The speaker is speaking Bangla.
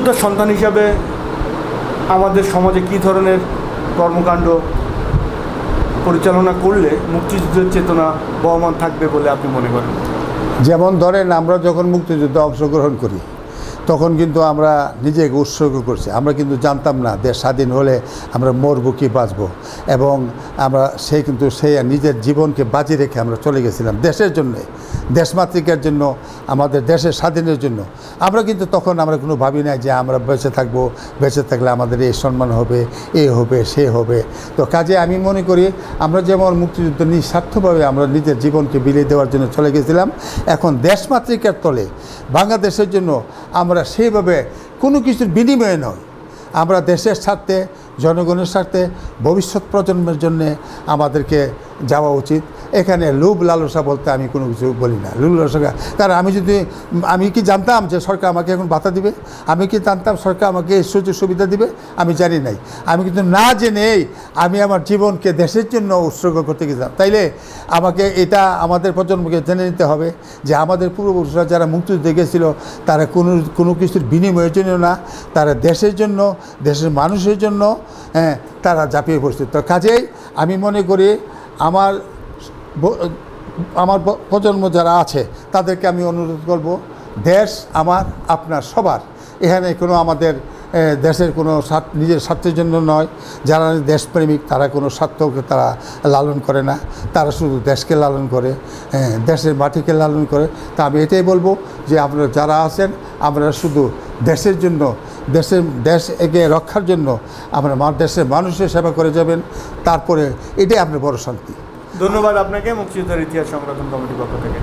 মুক্তিযোদ্ধার সন্তান হিসাবে আমাদের সমাজে কী ধরনের কর্মকাণ্ড পরিচালনা করলে মুক্তিযুদ্ধের চেতনা বহমান থাকবে বলে আপনি মনে করেন? যেমন ধরেন, আমরা যখন মুক্তিযুদ্ধে অংশগ্রহণ করি তখন কিন্তু আমরা নিজেকে উৎসর্গ করছি। আমরা কিন্তু জানতাম না দেশ স্বাধীন হলে আমরা মরবো কি বাঁচবো, এবং আমরা কিন্তু সেই নিজের জীবনকে বাজি রেখে আমরা চলে গেছিলাম দেশের জন্য, দেশমাতৃকার জন্য, আমাদের দেশের স্বাধীনের জন্য। আমরা কিন্তু তখন আমরা কোনো ভাবি নাই যে আমরা বেঁচে থাকবো, বেঁচে থাকলে আমাদের এই সম্মান হবে, এ হবে, সে হবে। তো কাজে আমি মনে করি আমরা যেমন মুক্তিযুদ্ধ নিঃস্বার্থভাবে আমরা নিজের জীবনকে বিলিয়ে দেওয়ার জন্য চলে গেছিলাম, এখন দেশমাতৃকার তলে বাংলাদেশের জন্য আমরা সেইভাবে কোনো কিছুর বিনিময়ে নয়, আমরা দেশের স্বার্থে, জনগণের স্বার্থে, ভবিষ্যৎ প্রজন্মের জন্যে আমাদেরকে যাওয়া উচিত। এখানে লোভ লালসা বলতে আমি কোনো কিছু বলি না, লোভ লালসা। কারণ আমি কি জানতাম যে সরকার আমাকে এখন ভাতা দিবে? আমি কি জানতাম সরকার আমাকে এই সুযোগ সুবিধা দিবে? আমি জানি নাই। আমি কিন্তু না জেনেই আমি আমার জীবনকে দেশের জন্য উৎসর্গ করতে গেছিলাম। তাইলে আমাকে এটা আমাদের প্রজন্মকে জেনে নিতে হবে যে আমাদের পূর্বপুরুষরা যারা মুক্তিযুদ্ধে গেছিল তারা কোনো কিছুর বিনিময়ের জন্য না, তারা দেশের জন্য, দেশের মানুষের জন্য তারা ঝাঁপিয়ে পড়ছে। তো কাজেই আমি মনে করি আমার প্রজন্ম যারা আছে তাদেরকে আমি অনুরোধ করব, দেশ আমার, আপনার, সবার। এখানে কোনো আমাদের দেশের কোনো নিজের স্বার্থের জন্য নয়। যারা দেশপ্রেমিক তারা কোনো স্বার্থকে তারা লালন করে না, তারা শুধু দেশকে লালন করে, দেশের মাটিকে লালন করে। তা আমি এটাই বলবো যে আপনারা যারা আছেন আপনারা শুধু দেশের জন্য, দেশ এগিয়ে রক্ষার জন্য আপনারা দেশের মানুষের সেবা করে যাবেন, তারপরে এটাই আপনার বড় শান্তি। ধন্যবাদ আপনাকে মুক্তিযুদ্ধের ইতিহাস সংরক্ষণ কমিটির পক্ষ থেকে।